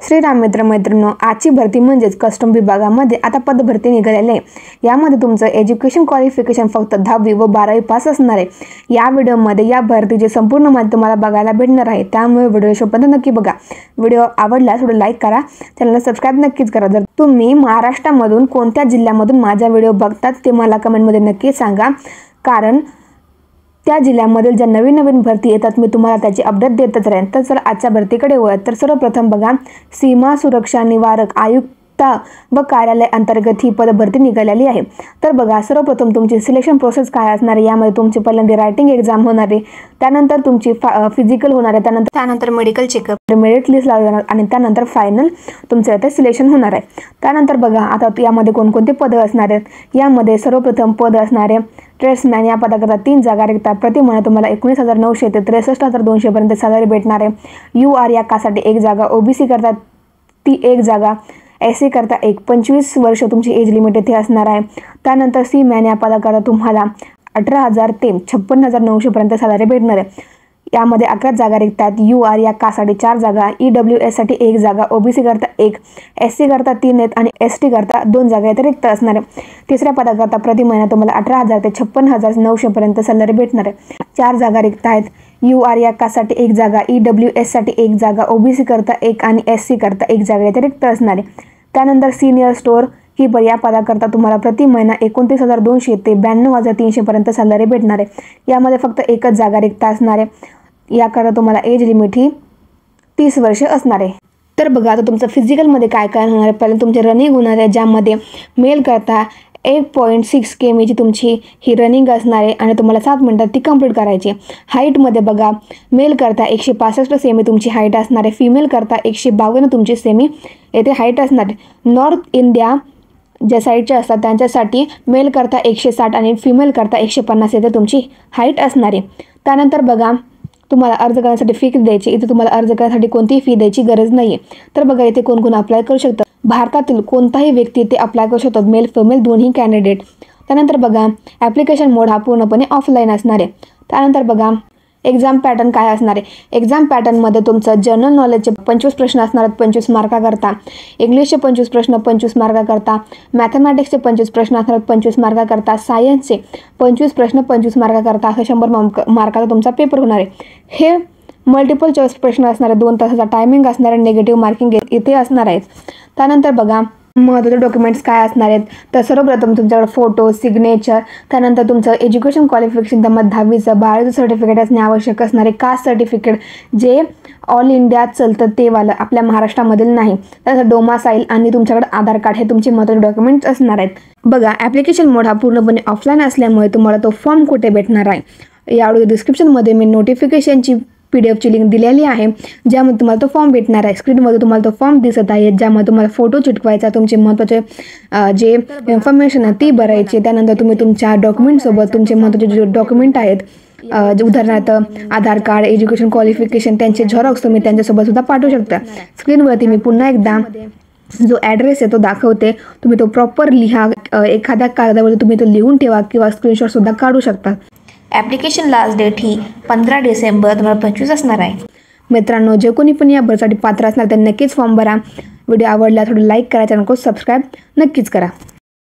श्रीराम मित्रांनो, आजची भरती म्हणजेच कस्टम विभागामध्ये आता पदभरती निघालेली आहे। यामध्ये तुमचं एज्युकेशन क्वालिफिकेशन फक्त 10वी व 12वी पास असणार आहे। या व्हिडिओमध्ये या भरतीची संपूर्ण माहिती तुम्हाला बघायला भेटणार आहे, त्यामुळे व्हिडिओ शेवटपर्यंत नक्की बघा। व्हिडिओ आवडल्यास थोडं लाईक करा, चॅनलला सबस्क्राइब नक्कीच करा। जर तुम्ही महाराष्ट्रामधून कोणत्या जिल्ह्यामधून माझा व्हिडिओ बघतात ते मला कमेंटमध्ये नक्की सांगा, कारण त्या जिल्ह्यामधील ज्या नवीन भरती येतात मी तुम्हाला त्याची अपडेट देतच राहीन। तर चला आजच्या भरतीकडे वळूया। तर सर्वप्रथम बघा, सीमा सुरक्षा निवारक आयुक्त व कार्यालय अंतर्गत ही पदभरती निघालेली आहे। तर बघा, सर्वप्रथम तुमची सिलेक्शन प्रोसेस काय असणार आहे, यामध्ये तुमची पहिल्यांदा रायटिंग एक्झाम होणार आहे, त्यानंतर तुमची फिजिकल होणार आहे, त्यानंतर मेडिकल चेकअप, मेरिट लिस्ट लागणार जाणार आणि त्यानंतर फायनल तुमचं आता सिलेक्शन होणार आहे। त्यानंतर बघा, आता यामध्ये कोणकोणते पद असणार आहेत। यामध्ये सर्वप्रथम पद असणार आहे ट्रेड्समॅन। या पदाकरता 3 जागा रिक्त आहेत। प्रति महिना तुम्हाला 19,900 ते 63,200 पर्यंत सॅलरी भेटणार आहे। UR या कासाठी 1 जागा, OBC करता ती 1 जागा, SC करता 25 वर्ष तुमची एज लिमिट इथे असणार आहे। त्यानंतर C-मॅन या पदाकरता तुम्हाला 18,000 ते 56,900 पर्यंत सॅलरी भेटणार आहे। यामध्ये 11 जागा रिक्त आहेत। UR या कासाठी 4 जागा, EWS साठी 1 जागा, OBC करता 1, SC करता 3 आहेत आणि ST करता 2 जागा इथे रिक्त असणार आहे। तिसऱ्या पदाकरता प्रति महिना तुम्हाला 18,000 ते 56,900 पर्यंत सॅलरी भेटणार आहे। 4 जागा रिक्त आहेत। UR या कासाठी 1 जागा, EWS साठी 1 जागा, OBC करता 1 आणि SC करता 1 जागा इथे रिक्त असणार आहे। त्यानंतर सिनियर स्टोअर कीपर या पदाकरता तुम्हाला प्रति महिना 29,200 ते 92,300 पर्यंत सॅलरी भेटणार आहे। यामध्ये फक्त 1च जागा रिक्त असणार आहे। याकरता तुम्हाला एज लिमिट ही 30 वर्ष असणार आहे। तर बघा, आता तुमचं फिजिकलमध्ये काय काय होणार आहे। पहिल्यांदा तुमचे रनिंग होणार आहे, ज्यामध्ये मेल करता 1.6 km तुमची ही रनिंग असणार आहे आणि तुम्हाला 7 मिनिटात ती कंप्लीट करायची। हाईटमध्ये बघा, मेल करता 165 सेमी तुमची हाईट असणार आहे, फिमेल करता 152 तुमची सेमी येथे हाईट असणार आहे। नॉर्थ इंडिया ज्या साईडच्या असतात त्यांच्यासाठी मेल करता 160 आणि फिमेल करता 150 येथे तुमची हाईट असणार आहे। त्यानंतर बघा, तुम्हाला अर्ज करण्यासाठी फी किती द्यायची, इथे तुम्हाला अर्ज करण्यासाठी कोणतीही फी द्यायची गरज नाही आहे। तर बघा, इथे कोण कोण अप्लाय करू शकतात। भारतातील कोणताही व्यक्ती इथे अप्लाय करू शकतात, मेल फिमेल दोन्ही कॅन्डिडेट। त्यानंतर बघा, ॲप्लिकेशन मोड हा पूर्णपणे ऑफलाईन असणार आहे। त्यानंतर बघा, एक्झाम पॅटर्न काय असणार आहे। एक्झाम पॅटर्नमध्ये तुमचं जनरल नॉलेजचे 25 प्रश्न असणार आहेत 25 मार्काकरता, इंग्लिशचे 25 प्रश्न 25 मार्काकरता, मॅथमॅटिक्सचे 25 प्रश्न असणार आहेत 25 मार्काकरता, सायन्सचे 25 प्रश्न 25 मार्काकरता, असं 100 मार्काचा तुमचा पेपर होणार आहे। हे मल्टिपल चॉईस प्रश्न असणार आहे, 2 तासाचा टायमिंग असणार आहे, निगेटिव्ह मार्किंग इथे असणार आहे। त्यानंतर बघा, महत्त्वाचे डॉक्युमेंट्स काय असणार आहेत। तर सर्वप्रथम तुमच्याकडे फोटो, सिग्नेचर, त्यानंतर तुमचं एज्युकेशन क्वालिफिकेशन, त्यामध्ये 10वीचं 12वीचं सर्टिफिकेट असणे आवश्यक असणार आहे। कास्ट सर्टिफिकेट जे ऑल इंडियात चालतं ते वालं, आपल्या महाराष्ट्रामधील नाही। त्यानंतर डोमासाईल आणि तुमच्याकडे आधार कार्ड, हे तुमचे महत्त्वाचे डॉक्युमेंट्स असणार आहेत। बघा, ॲप्लिकेशन मोड हा पूर्णपणे ऑफलाईन असल्यामुळे तुम्हाला तो फॉर्म कुठे भेटणार आहे, यावेळी डिस्क्रिप्शनमध्ये मी नोटिफिकेशनची PDF लिंक दिलेली आहे, ज्यामध्ये तुम्हाला तो फॉर्म भेटणार आहे। स्क्रीनमध्ये तुम्हाला तो फॉर्म दिसत आहे, ज्यामध्ये तुम्हाला फोटो चिटकवायचा, तुमचे महत्त्वाचे जे इन्फॉर्मेशन आहे ती भरायची। त्यानंतर तुम्ही तुमच्या डॉक्युमेंटसोबत तुमचे महत्त्वाचे जे डॉक्युमेंट आहेत, उदाहरणार्थ आधार कार्ड, एज्युकेशन क्वालिफिकेशन, त्यांचे झेरॉक्स तुम्ही त्यांच्यासोबत सुद्धा पाठवू शकता। स्क्रीनवरती मी पुन्हा एकदा जो ॲड्रेस आहे तो दाखवते, तुम्ही तो प्रॉपर लिहा, एखाद्या कागदावरती तुम्ही तो लिहून ठेवा किंवा स्क्रीनशॉटसुद्धा काढू शकता। ॲप्लिकेशन लास्ट डेट ही 15 डिसेंबर 2025 असणार आहे। मित्रांनो, जे कोणी पण या भरतीसाठी पात्र असणार त्यांनी नक्कीच फॉर्म भरा। व्हिडिओ आवडला थोडं लाईक करा, चॅनल को सबस्क्राईब नक्कीच करा।